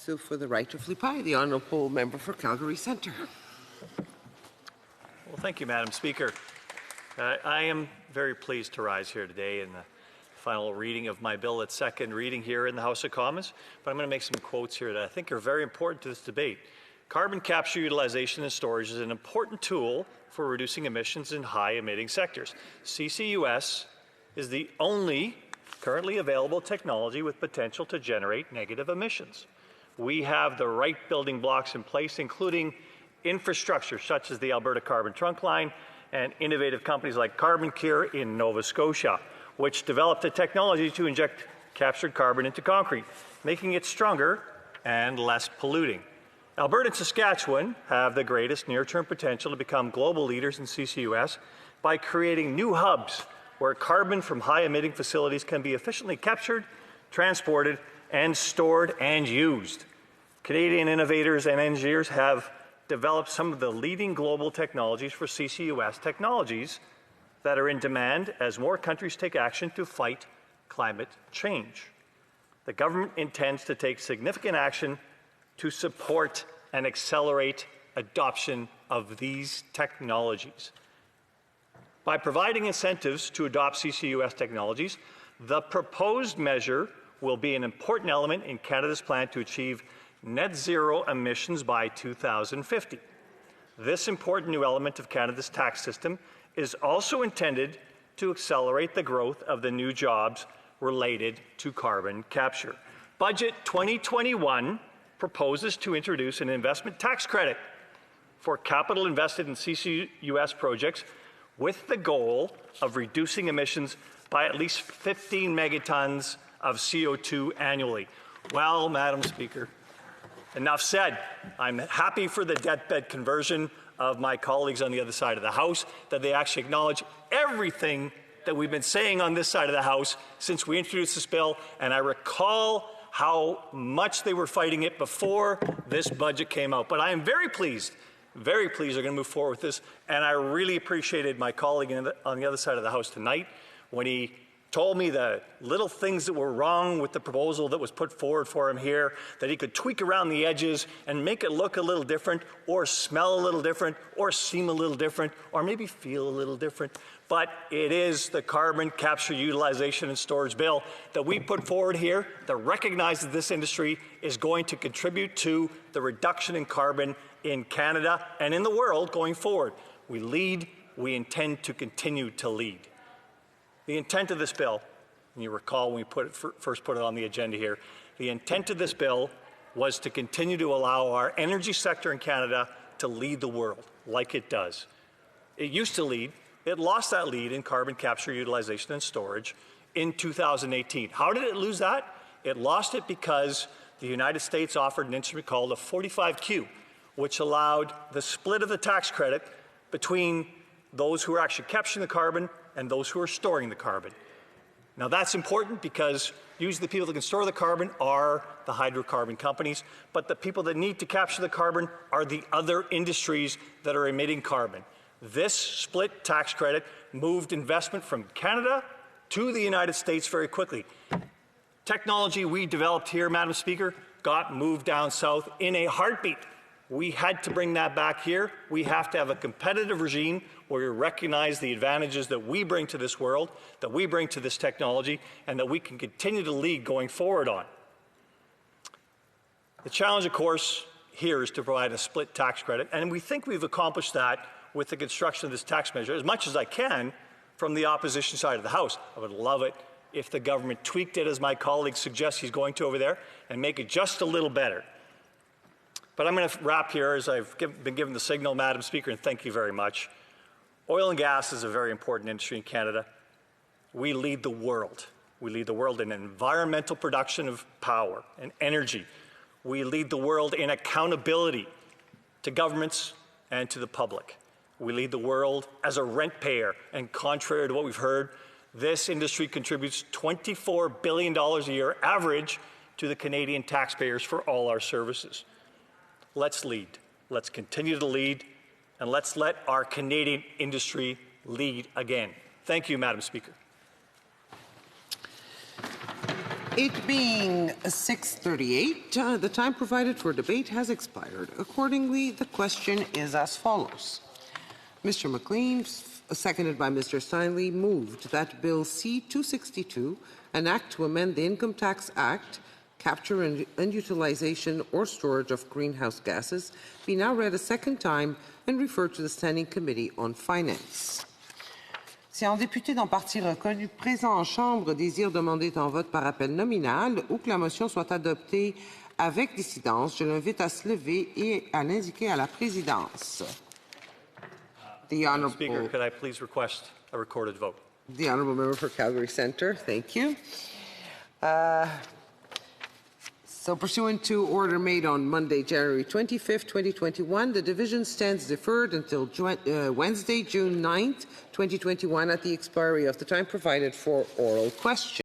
So for the right of reply, the honourable member for Calgary Centre. Well, thank you, Madam Speaker. I am very pleased to rise here today in the final reading of my bill at second reading here in the House of Commons, but I'm going to make some quotes here that I think are very important to this debate. Carbon capture, utilization and storage is an important tool for reducing emissions in high-emitting sectors. CCUS is the only currently available technology with potential to generate negative emissions. We have the right building blocks in place, including infrastructure such as the Alberta Carbon Trunk Line and innovative companies like CarbonCure in Nova Scotia, which developed a technology to inject captured carbon into concrete, making it stronger and less polluting. Alberta and Saskatchewan have the greatest near-term potential to become global leaders in CCUS by creating new hubs where carbon from high-emitting facilities can be efficiently captured, transported, and stored and used. Canadian innovators and engineers have developed some of the leading global technologies for CCUS technologies that are in demand as more countries take action to fight climate change. The government intends to take significant action to support and accelerate adoption of these technologies. By providing incentives to adopt CCUS technologies, the proposed measure will be an important element in Canada's plan to achieve net zero emissions by 2050. This important new element of Canada's tax system is also intended to accelerate the growth of the new jobs related to carbon capture. Budget 2021 proposes to introduce an investment tax credit for capital invested in CCUS projects with the goal of reducing emissions by at least 15 megatons of CO2 annually. Well, Madam Speaker, enough said. I'm happy for the deathbed conversion of my colleagues on the other side of the House, that they actually acknowledge everything that we've been saying on this side of the House since we introduced this bill, and I recall how much they were fighting it before this budget came out. But I am very pleased they're going to move forward with this, and I really appreciated my colleague on the other side of the House tonight when he told me the little things that were wrong with the proposal that was put forward for him here, that he could tweak around the edges and make it look a little different, or smell a little different, or seem a little different, or maybe feel a little different. But it is the Carbon Capture, Utilization and Storage Bill that we put forward here that recognizes this industry is going to contribute to the reduction in carbon in Canada and in the world going forward. We lead, we intend to continue to lead. The intent of this bill, and you recall when we first put it on the agenda here, the intent of this bill was to continue to allow our energy sector in Canada to lead the world like it does. It used to lead. It lost that lead in carbon capture, utilization and storage in 2018. How did it lose that? It lost it because the United States offered an instrument called a 45Q, which allowed the split of the tax credit between those who are actually capturing the carbon and those who are storing the carbon. Now that's important because usually the people that can store the carbon are the hydrocarbon companies, but the people that need to capture the carbon are the other industries that are emitting carbon. This split tax credit moved investment from Canada to the United States very quickly. Technology we developed here, Madam Speaker, got moved down south in a heartbeat. We had to bring that back here. We have to have a competitive regime where we recognize the advantages that we bring to this world, that we bring to this technology, and that we can continue to lead going forward on. The challenge, of course, here is to provide a split tax credit, and we think we've accomplished that with the construction of this tax measure as much as I can from the opposition side of the House. I would love it if the government tweaked it, as my colleague suggests he's going to over there, and make it just a little better. But I'm going to wrap here as I've been given the signal, Madam Speaker, and thank you very much. Oil and gas is a very important industry in Canada. We lead the world. We lead the world in environmental production of power and energy. We lead the world in accountability to governments and to the public. We lead the world as a rent payer, and contrary to what we've heard, this industry contributes $24 billion a year average to the Canadian taxpayers for all our services. Let's lead. Let's continue to lead, and let's let our Canadian industry lead again. Thank you, Madam Speaker. It being 6:38, the time provided for debate has expired. Accordingly, the question is as follows. Mr. McLean, seconded by Mr. Steinley, moved that Bill C-262, an act to amend the Income Tax Act, capture and utilization or storage of greenhouse gases, be now read a second time and referred to the Standing Committee on Finance. Si un député d'un parti reconnu présent en Chambre désire demander un vote par appel nominal ou que la motion soit adoptée avec dissidence, je l'invite à se lever et à l'indiquer à la présidence. The Honourable Speaker, could I please request a recorded vote? The Honourable Member for Calgary Centre, thank you. So pursuant to order made on Monday, January 25th, 2021, the division stands deferred until Wednesday, June 9th, 2021 at the expiry of the time provided for oral question.